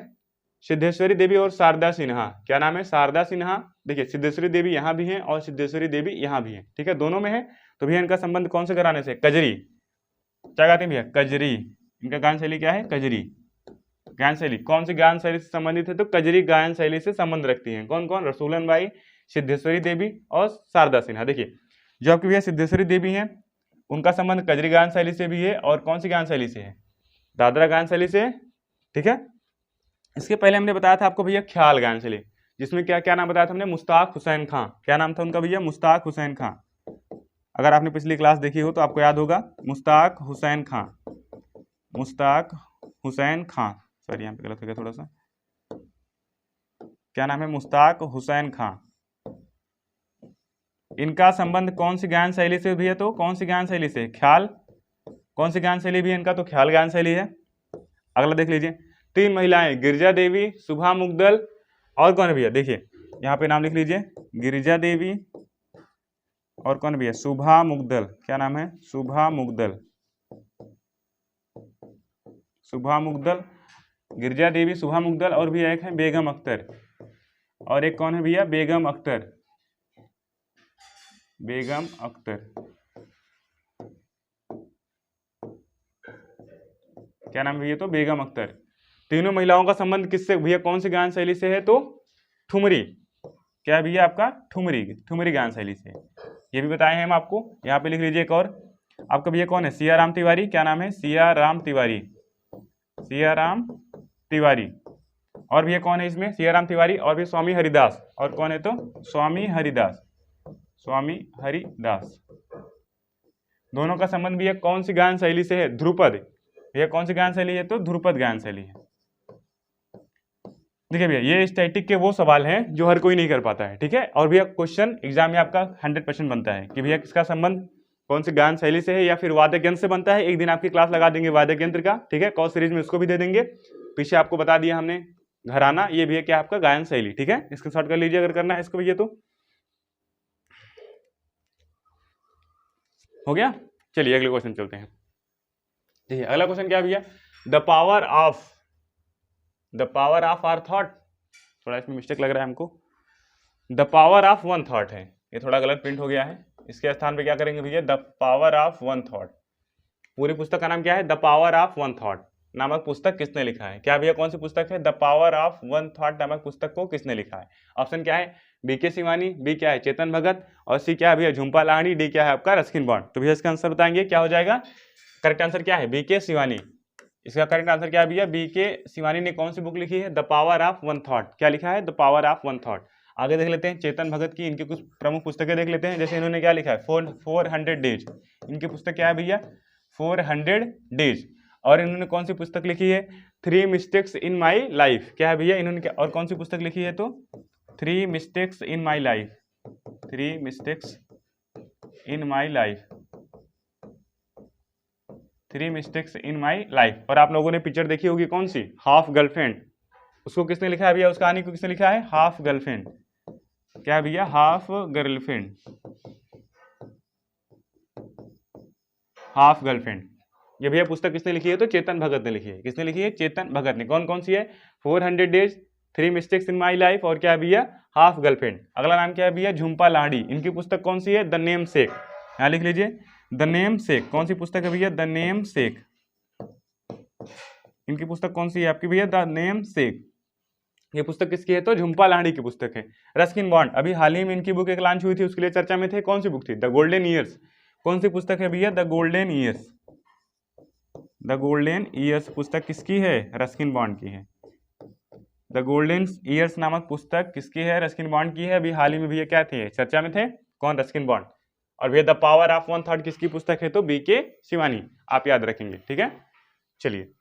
सिद्धेश्वरी देवी और शारदा सिन्हा। क्या नाम है, शारदा सिन्हा। देखिए सिद्धेश्वरी देवी यहाँ भी है और सिद्धेश्वरी देवी यहाँ भी है। ठीक है, दोनों में है। तो भैया इनका संबंध कौन से घराने से, कजरी। क्या कहते हैं भैया, कजरी। इनका गायन शैली क्या है, कजरी गायन शैली। कौन सी गायन शैली से संबंधित है, तो कजरी गायन शैली से संबंध रखती है। कौन कौन, रसूलन बाई, सिद्धेश्वरी देवी और शारदा सिन्हा। देखिए जो आपकी भैया सिद्धेश्वरी देवी हैं, उनका संबंध कजरी गायन शैली से भी है, और कौन सी गायन शैली से है, दादरा गायन शैली से। ठीक है, इसके पहले हमने बताया था आपको भैया ख्याल गायन शैली, जिसमें क्या क्या नाम बताया था हमने, मुश्ताक हुसैन खां। क्या नाम था उनका भैया, मुश्ताक हुसैन खां। अगर आपने पिछली क्लास देखी हो तो आपको याद होगा, मुश्ताक हुसैन खां, मुश्ताक हुसैन खां। सॉरी यहाँ पे गलत हो गया थोड़ा सा, क्या नाम है, मुश्ताक हुसैन खां। इनका संबंध कौन सी गायन शैली से भी है, तो कौन सी गायन शैली से, ख्याल। कौन सी गायन शैली भी है इनका, तो ख्याल गायन शैली है। अगला देख लीजिए, तीन महिलाएं, गिरजा देवी, सुभा मुग्दल और कौन है भैया, देखिए यहाँ पे नाम लिख लीजिए, गिरजा देवी और कौन भैया, सुभा मुग्दल। क्या नाम है, सुभा मुग्दल। सुभा मुग्दल, गिरजा देवी, सुभा मुग्दल, और भी एक है बेगम अख्तर, और एक कौन है भैया, बेगम अख्तर। बेगम अख्तर। क्या नाम है भैया, तो बेगम अख्तर। तीनों महिलाओं का संबंध किससे भैया, कौन सी गायन शैली से है, तो ठुमरी। क्या है भैया आपका, ठुमरी, ठुमरी गायन शैली से। ये भी बताए हैं हम आपको, यहाँ पे लिख लीजिए। एक और आपका भैया कौन है, सिया राम तिवारी। क्या नाम है, सिया राम तिवारी। सियाराम तिवारी। और भी कौन है इसमें, सियाराम तिवारी, और भी स्वामी हरिदास। और कौन है तो स्वामी हरिदास, स्वामी हरिदास। दोनों का संबंध भी है कौन सी गायन शैली से है, ध्रुपद। यह कौन सी गायन शैली है तो ध्रुपद गायन शैली है। देखिए भैया ये स्टैटिक के वो सवाल हैं जो हर कोई नहीं कर पाता है, ठीक है। और भैया क्वेश्चन एग्जाम में आपका 100% बनता है कि भैया किसका संबंध कौन सी गायन शैली से है या फिर वाद्य यंत्र से बनता है। एक दिन आपकी क्लास लगा देंगे वाद्य यंत्र का, ठीक है, कौन सीरीज में उसको भी दे देंगे। पीछे आपको बता दिया हमने घराना, ये भी है क्या आपका गायन शैली, ठीक है। स्क्रीनशॉट कर लीजिए अगर करना है इसको भैया तो। हो गया, चलिए अगले क्वेश्चन चलते हैं। देखिए अगला क्वेश्चन क्या भैया, the power of our thought. थोड़ा इसमें मिस्टेक लग रहा है हमको, the power of one thought है, ये थोड़ा गलत प्रिंट हो गया है। इसके स्थान पे क्या करेंगे भैया, the power of one thought. पूरी पुस्तक का नाम क्या है, the power of one thought नामक पुस्तक किसने लिखा है। क्या भैया कौन सी पुस्तक है, the power of one thought नामक पुस्तक को किसने लिखा है। ऑप्शन क्या है, बीके शिवानी, बी क्या है चेतन भगत, और सी क्या है भैया झुम्पा लाहिड़ी, डी क्या है आपका रस्किन बॉन्ड। तो भैया इसका आंसर बताएंगे क्या हो जाएगा, करेक्ट आंसर क्या है बीके शिवानी। इसका करेक्ट आंसर क्या है भैया, बीके शिवानी ने कौन सी बुक लिखी है, the power of one thought. क्या लिखा है, the power of one thought. आगे देख लेते हैं चेतन भगत की, इनकी कुछ प्रमुख पुस्तकें देख लेते हैं। जैसे इन्होंने क्या लिखा है, 400 डेज, इनकी पुस्तक क्या है भैया 400 डेज। और इन्होंने कौन सी पुस्तक लिखी है, 3 मिस्टेक्स इन माई लाइफ। क्या है भैया इन्होंने क्या और कौन सी पुस्तक लिखी है तो 3 mistakes in my life, 3 mistakes in my life, 3 mistakes in my life. और आप लोगों ने पिक्चर देखी होगी कौन सी, हाफ गर्लफ्रेंड, उसको किसने लिखा है भैया, उस कहानी को किसने लिखा है, हाफ गर्लफ्रेंड। क्या है भैया, हाफ गर्लफ्रेंड, हाफ गर्लफ्रेंड। ये भैया पुस्तक किसने लिखी है तो चेतन भगत ने लिखी है। किसने लिखी है, चेतन भगत ने। कौन कौन सी है, 400 days, 3 mistakes in my life, और क्या है भैया हाफ गर्लफ्रेंड। अगला नाम क्या है भैया, झुम्पा लाहिड़ी, इनकी पुस्तक कौन सी है, द नेम सेक। यहाँ लिख लीजिए द नेम सेक। कौन सी पुस्तक है भैया, द नेम सेक। इनकी पुस्तक कौन सी है आपकी भैया, द नेम सेक। ये पुस्तक किसकी है तो झुम्पा लाहिड़ी की पुस्तक है। रस्किन बॉन्ड, अभी हाल ही में इनकी बुक एक लॉन्च हुई थी, उसके लिए चर्चा में थे। कौन सी बुक थी, द गोल्डन ईयर्स। कौन सी पुस्तक है भैया, the golden years. The golden years पुस्तक किसकी है, रस्किन बॉन्ड की है। द गोल्डन ईयर्स नामक पुस्तक किसकी है, रस्किन बॉन्ड की है। अभी हाल ही में भैया क्या थे, चर्चा में थे, कौन, रस्किन बॉन्ड। और भैया the power of one thought किसकी पुस्तक है तो बीके शिवानी, आप याद रखेंगे, ठीक है। चलिए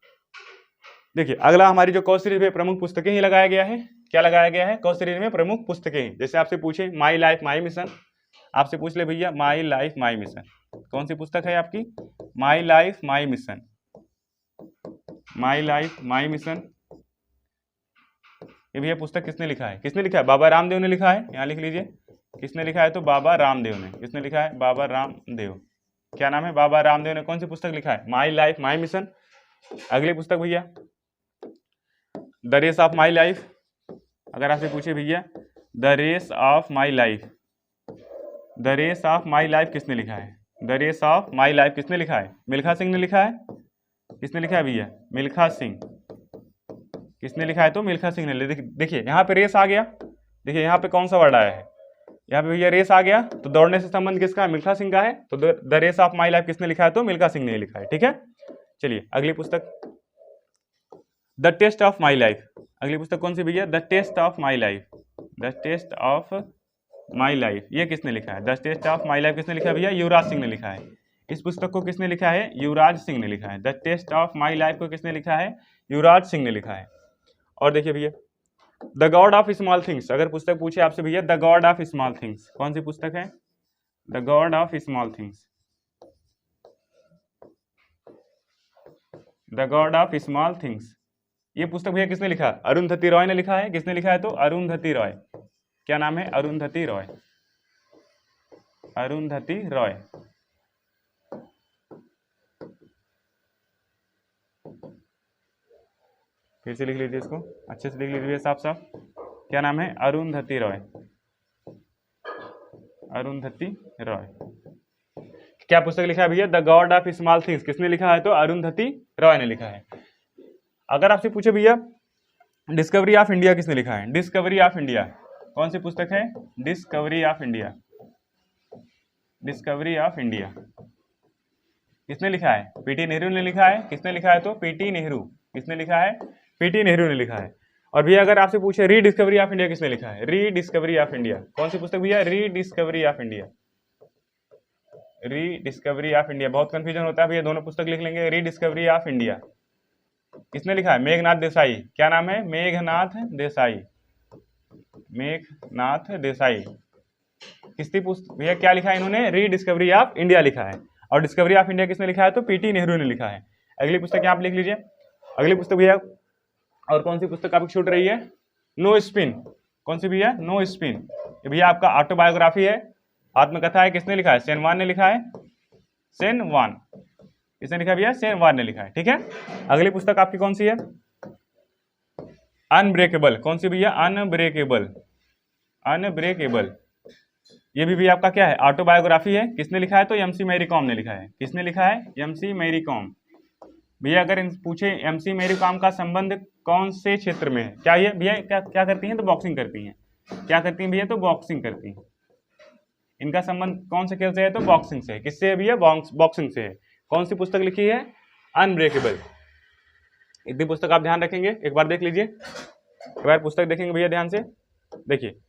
देखिए अगला हमारी जो कौ सीरीज में प्रमुख पुस्तकें ही लगाया गया है। क्या लगाया गया है, कौ सीरीज में प्रमुख पुस्तकें ही। जैसे आपसे पूछे माई लाइफ माई मिशन, आपसे पूछ ले भैया माई लाइफ माई मिशन, कौन सी पुस्तक है आपकी, my life my mission, my life my mission. ये भैया पुस्तक किसने लिखा है, किसने लिखा है, बाबा रामदेव ने लिखा है। यहाँ लिख लीजिए किसने लिखा है तो बाबा रामदेव ने। किसने लिखा है, बाबा रामदेव। क्या नाम है, बाबा रामदेव ने कौन सी पुस्तक लिखा है, माई लाइफ माई मिशन। अगली पुस्तक भैया the race of my life. अगर आपसे पूछे भैया the race of my life, the race of my life किसने लिखा है, the race of my life किसने लिखा है, मिल्खा सिंह ने लिखा है। किसने लिखा है भैया, मिल्खा सिंह। किसने लिखा है तो मिल्खा सिंह ने। देखिए यहाँ पे रेस आ गया, देखिए यहाँ पे कौन सा वर्ड आया है, यहाँ पे भैया रेस आ गया, तो दौड़ने से संबंध किसका है, मिल्खा सिंह का है। तो the race of my life किसने लिखा है तो मिल्खा सिंह ने लिखा है, ठीक है। चलिए अगली पुस्तक the test of my life. अगली पुस्तक कौन सी भैया, the test of my life, the test of my life. ये किसने लिखा है, the test of my life किसने लिखा है भैया, युवराज सिंह ने लिखा है। इस पुस्तक को किसने लिखा है, युवराज सिंह ने लिखा है। The test of my life को किसने लिखा है, युवराज सिंह ने लिखा है। और देखिए भैया the god of small things, अगर पुस्तक पूछे आपसे भैया the god of small things, कौन सी पुस्तक है, the god of small things, the god of small things. ये पुस्तक भैया किसने लिखा, अरुंधति रॉय ने लिखा है। किसने लिखा है तो अरुंधति रॉय। क्या नाम है, अरुंधति रॉय, अरुंधति रॉय। फिर से लिख लीजिए इसको, अच्छे से लिख लीजिए साफ साफ। क्या नाम है, अरुंधति रॉय, अरुंधति रॉय। क्या पुस्तक लिखा है भैया, the god of small things. किसने लिखा है तो अरुंधति रॉय ने लिखा है। अगर आपसे पूछे भैया डिस्कवरी ऑफ इंडिया किसने लिखा है, डिस्कवरी ऑफ इंडिया, कौन सी पुस्तक है, discovery of India, discovery of India. किसने लिखा है, पीटी नेहरू ने लिखा है। किसने लिखा है तो पीटी नेहरू। किसने लिखा है? पीटी नेहरू ने लिखा है। और भैया अगर आपसे पूछे रीडिस्कवरी ऑफ इंडिया किसने लिखा है? रीडिस्कवरी ऑफ इंडिया कौन सी पुस्तक भैया? Rediscovery of India. Rediscovery of India, बहुत कंफ्यूजन होता है भैया, दोनों पुस्तक लिख लेंगे। रीडिस्कवरी ऑफ इंडिया किसने लिखा है? मेघनाथ देसाई। क्या नाम है? मेघनाथ देसाई। मेघनाथ देसाई। किसकी पुस्तक भैया? क्या लिखा है इन्होंने? रीडिस्कवरी ऑफ इंडिया लिखा है। और डिस्कवरी ऑफ इंडिया किसने लिखा है? तो पीटी नेहरू ने लिखा है। अगली पुस्तक आप लिख लीजिए। अगली पुस्तक भैया और कौन सी पुस्तक आपकी छूट रही है? No spin. कौन सी भैया? No spin. ये भैया आपका ऑटोबायोग्राफी है, आत्मकथा है। किसने लिखा है? सेन वान ने लिखा है। सेन वान। किसने लिखा भैया? सेन वान ने लिखा है। ठीक है, अगली पुस्तक आपकी कौन सी है? अनब्रेकेबल। कौन सी भैया? अनब्रेकेबल। अनब्रेकेबल ये भी आपका क्या है? ऑटोबायोग्राफी है। किसने लिखा है? तो एमसी मैरी कॉम ने लिखा है। किसने लिखा है? MC Mary Kom. भैया अगर पूछे एमसी मैरी कॉम का संबंध कौन से क्षेत्र में है? क्या ये भैया क्या करती हैं? तो बॉक्सिंग करती हैं। क्या करती हैं भैया? तो बॉक्सिंग करती हैं। इनका संबंध कौन से खेल से है? तो बॉक्सिंग से है। किससे है भैया? बॉक्सिंग से है। कौन सी पुस्तक लिखी है? अनब्रेकेबल। इतनी पुस्तक आप ध्यान रखेंगे, एक बार देख लीजिए। एक बार पुस्तक देखेंगे भैया ध्यान से, देखिए।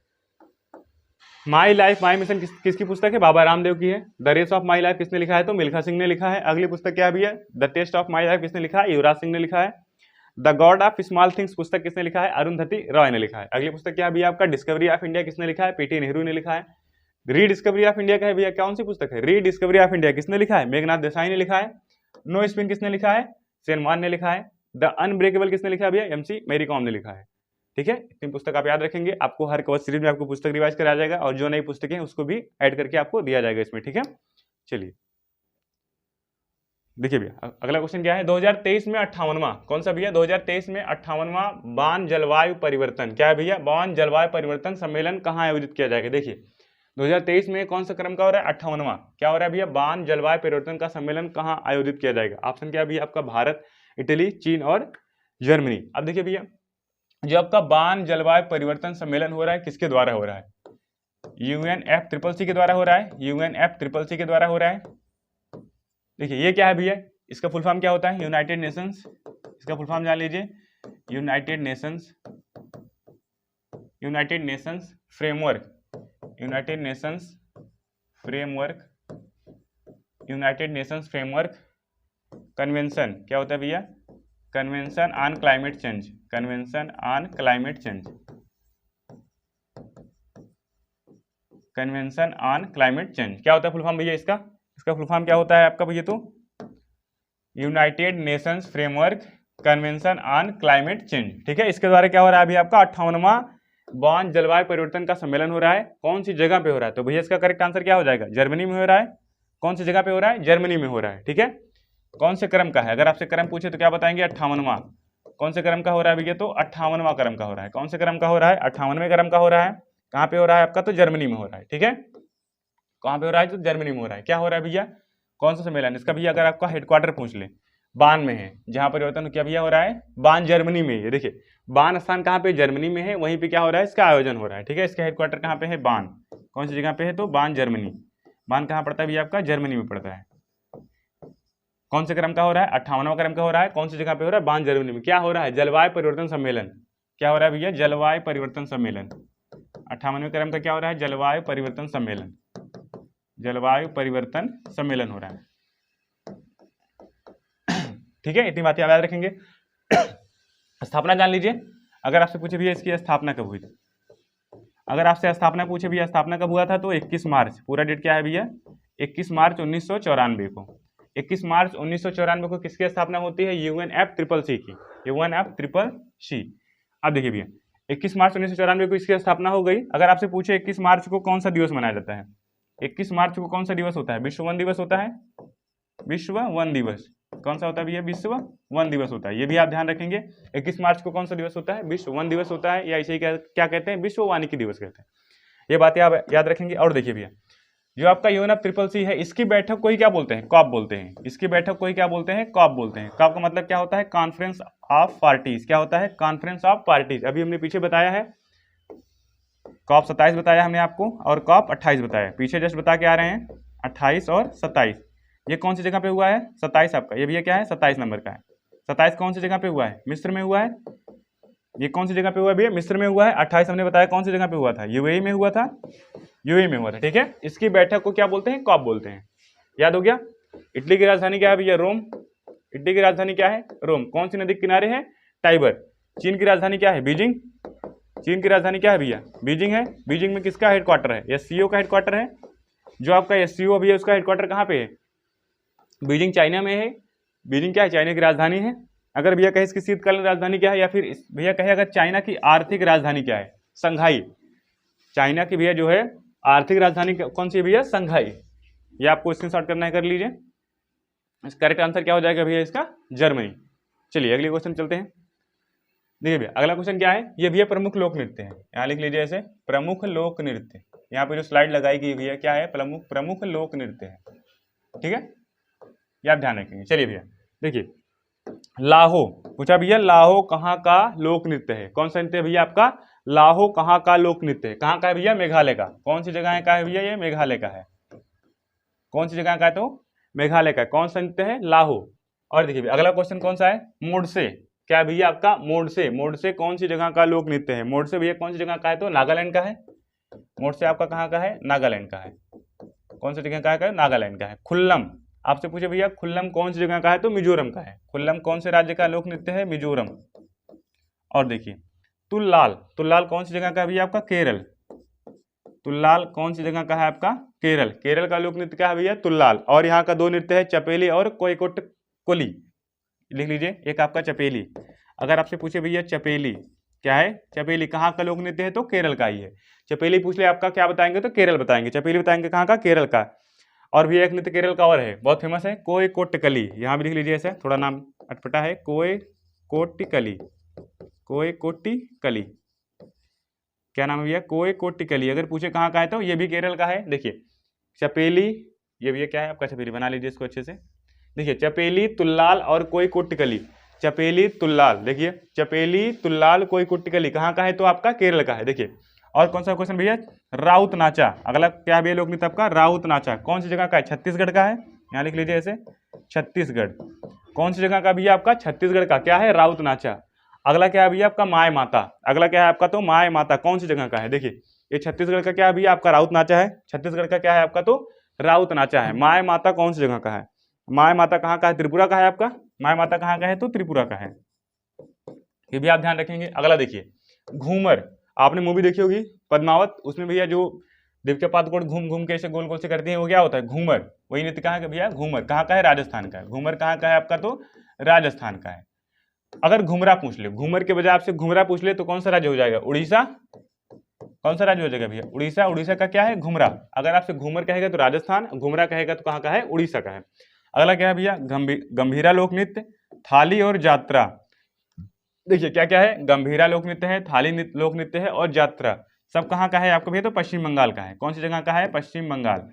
माई लाइफ माई मिशन किसकी पुस्तक है? बाबा रामदेव की है। The race of my life किसने लिखा है? तो मिल्खा सिंह ने लिखा है। अगली पुस्तक क्या भी है? The test of my life किसने लिखा है? युवराज सिंह ने लिखा है। The god of small things पुस्तक किसने लिखा है? अरुंधति रॉय ने लिखा है। अगली पुस्तक क्या भी आपका? डिस्कवरी ऑफ इंडिया किसने लिखा है? पीटी नेहरू ने लिखा है। रीडिस्कवरी ऑफ इंडिया का है भैया, कौन सी पुस्तक है? रीडिस्कवरी ऑफ इंडिया किसने लिखा है? मेघनाथ देसाई ने लिखा है। नो स्पिन किसने लिखा है? सेन वान ने लिखा है। द अनब्रेकेबल किसने लिखा है भैया? एमसी मैरी कॉम ने लिखा है। ठीक है, इतनी पुस्तक आप याद रखेंगे। आपको हर कवर सीरीज में आपको पुस्तक रिवाइज कराया जाएगा और जो नई पुस्तकें हैं उसको भी ऐड करके आपको दिया जाएगा इसमें। ठीक है, चलिए देखिए भैया अगला क्वेश्चन क्या है? 2023 में 58वां कौन सा भैया? 2023 में 58वां बान जलवायु परिवर्तन क्या है भैया? बान जलवायु परिवर्तन सम्मेलन कहाँ आयोजित किया जाएगा? देखिए 2023 में कौन सा क्रम का हो रहा है? 58वां। क्या हो रहा है भैया? बान जलवायु परिवर्तन का सम्मेलन कहाँ आयोजित किया जाएगा? ऑप्शन क्या है भैया आपका? भारत, इटली, चीन और जर्मनी। अब देखिए भैया जो आपका बान जलवायु परिवर्तन सम्मेलन हो रहा है किसके द्वारा हो रहा है? UNFCCC के द्वारा हो रहा है। UNFCCC के द्वारा हो रहा है। देखिए ये क्या है भैया? इसका फुल फॉर्म क्या होता है? United Nations. इसका फुल फॉर्म जान लीजिए, United Nations framework. United Nations framework convention. क्या होता है भैया? Convention on climate change. Convention on climate change. Convention on climate change क्या होता है फुल फॉर्म भैया इसका? इसका फुल फॉर्म क्या होता है आपका भैया? तो United Nations framework convention on climate change. ठीक है, इसके द्वारा क्या हो रहा है अभी आपका? 58वां बान जलवायु परिवर्तन का सम्मेलन हो रहा है। कौन सी जगह पे हो रहा है? तो भैया इसका करेक्ट आंसर क्या हो जाएगा? जर्मनी में हो रहा है। कौन सी जगह पे हो रहा है? जर्मनी में हो रहा है। ठीक है, कौन से क्रम का है? अगर आपसे क्रम पूछे तो क्या बताएंगे? 58वां। कौन से क्रम का हो रहा है भैया? तो 58वां क्रम का हो रहा है। कौन से क्रम का हो रहा है? 58वें क्रम का हो रहा है। कहाँ पे हो रहा है आपका? तो जर्मनी में हो रहा है। ठीक है, कहाँ पे हो रहा है? तो जर्मनी में हो रहा है। क्या हो रहा है भैया? कौन सा सम्मेलन? इसका भैया अगर आपका हेडक्वार्टर पूछ ले, बान में है। जहां परिवर्तन क्या भैया हो रहा है? बान जर्मनी में है। देखिए बान स्थान कहाँ पे? जर्मनी में है। वहीं पे क्या हो रहा है? इसका आयोजन हो रहा है। ठीक है, इसका हेडक्वार्टर कहाँ पे है? बान। कौन सी जगह पे है? तो बान जर्मनी। बान कहाँ पड़ता है भैया आपका? जर्मनी में पड़ता है। कौन से क्रम का हो रहा है? 58वां क्रम का हो रहा है। कौन सी जगह पे हो रहा है? बान जर्मनी में। क्या हो रहा है? जलवायु परिवर्तन सम्मेलन। क्या हो रहा है भैया? जलवायु परिवर्तन सम्मेलन। 58वें क्रम का क्या हो रहा है? जलवायु परिवर्तन सम्मेलन। जलवायु परिवर्तन सम्मेलन हो रहा है। ठीक है, इतनी बातें याद रखेंगे। स्थापना जान लीजिए। अगर आपसे पूछे भैया इसकी स्थापना कब हुई थी? अगर आपसे स्थापना पूछे भैया स्थापना कब हुआ था? तो 21 मार्च। पूरा डेट क्या है भैया? 21 मार्च 1994 को। 21 मार्च 1994 को किसकी स्थापना होती है? UNFCCC की। UNFCCC। अब देखिए भैया 21 मार्च 1994 को इसकी स्थापना हो गई। अगर आपसे पूछे 21 मार्च को कौन सा दिवस मनाया जाता है? 21 मार्च को कौन सा दिवस होता है? विश्व वन दिवस होता है। विश्व वन दिवस कौन सा होता है भैया? विश्व वन दिवस होता है। ये भी आप ध्यान रखेंगे। 21 मार्च को कौन सा दिवस होता है? विश्व वन दिवस होता है, या इसे ही क्या कहते हैं? विश्व वानिकी दिवस कहते हैं। ये बातें आप याद रखेंगे। और देखिए भैया जो आपका UNFCCC है इसकी बैठक को ही क्या बोलते हैं? कॉप बोलते हैं। इसकी बैठक को ही क्या बोलते हैं? कॉप बोलते हैं। कॉप का मतलब क्या होता है? Conference of parties. क्या होता है? Conference of parties. अभी हमने पीछे बताया है कॉप 27 बताया हमने आपको, और कॉप 28 बताया। पीछे जस्ट बता के आ रहे हैं 28 और 27। ये कौन सी जगह पे हुआ है? 27 आपका। ये भैया क्या है? 27 नंबर का है। 27 कौन सी जगह पे हुआ है? मिस्र में हुआ है। ये कौन सी जगह पे हुआ है भैया? मिस्र में हुआ है। 28 हमने बताया कौन सी जगह पे हुआ था? यूएई में हुआ था। यूएई में हुआ था, ठीक है। इसकी बैठक को क्या बोलते हैं? कॉप बोलते हैं। याद हो गया। इटली की राजधानी क्या है भैया? रोम। इटली की राजधानी क्या है? रोम। कौन सी नदी के किनारे है? टाइबर। चीन की राजधानी क्या है? बीजिंग। चीन की राजधानी क्या है भैया? बीजिंग है। बीजिंग में किसका हेडक्वार्टर है? एससीओ का हेडक्वार्टर है। जो आपका एससीओ भैया उसका हेडक्वार्टर कहाँ पे है? बीजिंग चाइना में है। बीजिंग क्या है? चाइना की राजधानी है। अगर भैया कहे इसकी शीतकालीन राजधानी क्या है, या फिर भैया कहे अगर चाइना की आर्थिक राजधानी क्या है? संघाई। चाइना की भैया जो है आर्थिक राजधानी कौन सी है भैया? संघाई। ये आपको स्क्रीनशॉट करना है, कर लीजिए। करेक्ट आंसर क्या हो जाएगा भैया इसका? जर्मनी। चलिए अगले क्वेश्चन चलते हैं। देखिए भैया अगला क्वेश्चन क्या है? ये भैया प्रमुख लोक नृत्य है। यहाँ लिख लीजिए ऐसे, प्रमुख लोक नृत्य। यहाँ पे जो स्लाइड लगाई गई भैया क्या है? प्रमुख लोक नृत्य है, ठीक है। ये आप ध्यान रखेंगे। चलिए भैया देखिए, लाहो पूछा भैया, लाहो कहाँ का लोक नृत्य है? कौन सा नृत्य है भैया आपका? लाहो कहाँ का लोक नृत्य है? कहाँ का है भैया? मेघालय का। कौन सी जगह का है भैया? ये मेघालय का है। कौन सी जगह का है? तो मेघालय का। कौन सा नृत्य है? लाहो। और देखिए अगला क्वेश्चन कौन सा है? मोडसे। क्या भैया आपका? मोडसे। मोडसे कौन सी जगह का लोक नृत्य है? मोडसे भैया कौन सी जगह का है? तो नागालैंड का है। मोडसे आपका कहाँ का है? नागालैंड का है। कौन सी जगह का है? नागालैंड का है। खुल्लम आपसे पूछे भैया, खुल्लम कौन सी जगह का है? तो मिजोरम का है। खुल्लम कौन से राज्य का लोक नृत्य है? मिजोरम। और देखिए तुल्लाल। तुल्लाल कौन सी जगह का है भैया आपका? केरल। तुल्लाल कौन सी जगह का है आपका? केरल। केरल का लोक नृत्य क्या है भैया? तुल्लाल। और यहाँ का दो नृत्य है, चपेली और कोयकोट कोली। लिख लीजिए, एक आपका चपेली। अगर आपसे पूछे भैया चपेली क्या है? चपेली कहाँ का लोक नृत्य है? तो केरल का ही है। चपेली पूछ ले आपका, क्या बताएंगे? तो केरल बताएंगे। चपेली बताएंगे कहाँ का? केरल का। और भी एक नृत्य केरल का और है, बहुत फेमस है, कोयकोट्टिकली। यहाँ भी लिख लीजिए ऐसे, थोड़ा नाम अटपटा है, कोयकोट्टिकली। कोयकोट्टिकली क्या नाम है भैया? कोयकोट्टिकली। अगर पूछे कहाँ का है तो ये भी केरल का है। देखिए चपेली, ये भैया क्या है आपका? चपेली। बना लीजिए इसको अच्छे से। देखिए चपेली, तुल्लाल और कोयकोट्टिकली। चपेली तुल्लाल, देखिए चपेली तुल्लाल कोयकोट्टिकली कहाँ का है? तो आपका केरल का है। देखिए और कौन सा क्वेश्चन भैया? राउत नाचा। अगला क्या है भैया लोक नृत्य आपका? राउत नाचा। कौन सी जगह का है? छत्तीसगढ़ का है। यहाँ लिख लीजिए ऐसे, छत्तीसगढ़। कौन सी जगह का भैया आपका? छत्तीसगढ़ का। क्या है? राउत नाचा। अगला क्या है भैया आपका? माय माता। अगला क्या है आपका? तो माय माता। कौन सी जगह का है? देखिए ये छत्तीसगढ़ का क्या है भैया आपका? राउत नाचा है। छत्तीसगढ़ का क्या है आपका? तो राउत नाचा है। माय माता कौन सी जगह का है? माय माता कहाँ का है? त्रिपुरा का है आपका। माय माता कहाँ का है? तो त्रिपुरा का है। ये भी आप ध्यान रखेंगे। अगला देखिए घूमर। आपने मूवी देखी होगी पद्मावत, उसमें भैया जो देविका पादुकोण घूम घूम के ऐसे गोल गोल से करती है, वो क्या होता है? घूमर। वही नृत्य कहाँ का भैया? घूमर। कहाँ का है? राजस्थान का है। घूमर कहाँ का है आपका? तो राजस्थान का है। अगर घुमरा पूछ ले, घूमर के बजाय आपसे घुमरा पूछ ले तो कौन सा राज्य हो जाएगा? उड़ीसा। कौन सा राज्य हो जाएगा भैया? उड़ीसा। उड़ीसा का क्या है? घुमरा। अगर आपसे घूमर कहेगा तो राजस्थान, घुमरा कहेगा तो कहाँ का है? उड़ीसा का है। अगला क्या है भैया? गंभीरा लोक नृत्य, थाली और यात्रा। देखिए क्या क्या है? गंभीरा लोक नृत्य है, थाली लोक नृत्य है और यात्रा। सब कहाँ का है आपको भैया? तो पश्चिम बंगाल का है। कौन सी जगह का है? पश्चिम बंगाल।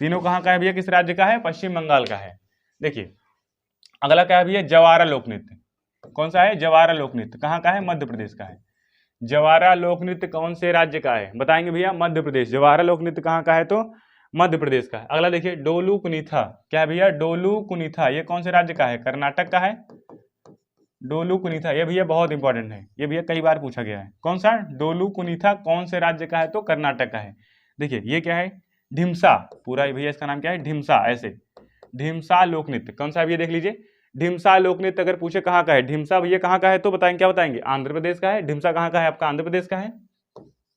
तीनों कहाँ का है भैया? किस राज्य का है? पश्चिम बंगाल का है। देखिए अगला क्या है भैया? जवारा लोक नृत्य। कौन सा है? जवारा लोक नृत्य। कहाँ का है? मध्य प्रदेश का है। जवारा लोक नृत्य कौन से राज्य का है? बताएंगे भैया, मध्य प्रदेश। जवारा लोक नृत्य कहाँ का है? तो मध्य प्रदेश का है। अगला देखिए डोलू कुनीथा। क्या है भैया? डोलू कुनीथा। ये कौन से राज्य का है? कर्नाटक का है। डोलू कुनीथा ये भैया बहुत इंपॉर्टेंट है, ये भैया कई बार पूछा गया है। कौन सा? डोलू कुनीथा कौन से राज्य का है? तो कर्नाटक का है। देखिए ये क्या है? ढिमसा। पूरा भैया इसका नाम क्या है? ढिमसा। ऐसे ढिमसा लोक नृत्य कौन सा है भैया? देख लीजिए ढिमसा लोक नृत्य अगर पूछे कहाँ का है? ढिमसा भैया कहाँ का है? तो बताएंगे, क्या बताएंगे? आंध्र प्रदेश का है। ढिमसा कहाँ का है आपका? आंध्र प्रदेश का है।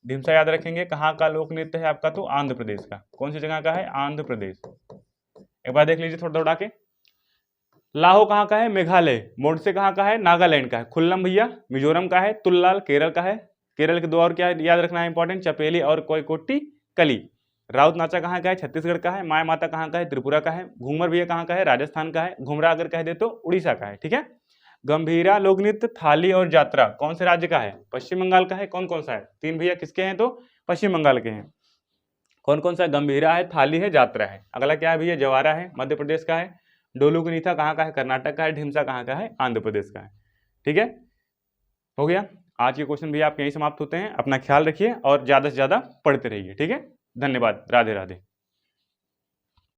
ढिमसा याद रखेंगे। कहाँ का लोक नृत्य है आपका? तो आंध्र प्रदेश का। कौन सी जगह का है? आंध्र प्रदेश। एक बार देख लीजिए थोड़ा दौड़ा के। लाहो कहाँ का है? मेघालय। मोडसे कहाँ का है? नागालैंड का है। खुल्लम भैया मिजोरम का है। तुल्लाल केरल का है। केरल के दो और क्या याद रखना है इंपॉर्टेंट? चपेली और कोयकोट्टिकली। राउत नाचा कहाँ का है? छत्तीसगढ़ का है। माय माता कहाँ का है? त्रिपुरा का है। घूमर भैया कहाँ का है? राजस्थान का है। घुमरा अगर कह दे तो उड़ीसा का है। ठीक है। गंभीरा लोक नृत्य, थाली और यात्रा कौन से राज्य का है? पश्चिम बंगाल का है। कौन कौन सा है? तीन भैया किसके हैं? तो पश्चिम बंगाल के हैं। कौन कौन सा? गंभीरा है, थाली है, यात्रा है। अगला क्या है भैया? जवारा है, मध्य प्रदेश का है। डोलू कुनीथा कहाँ का है? कर्नाटक का है। ढिमसा कहाँ का है? आंध्र प्रदेश का है। ठीक है, हो गया। आज के क्वेश्चन भी आप यहीं समाप्त होते हैं। अपना ख्याल रखिए और ज़्यादा से ज़्यादा पढ़ते रहिए। ठीक है, धन्यवाद। राधे राधे।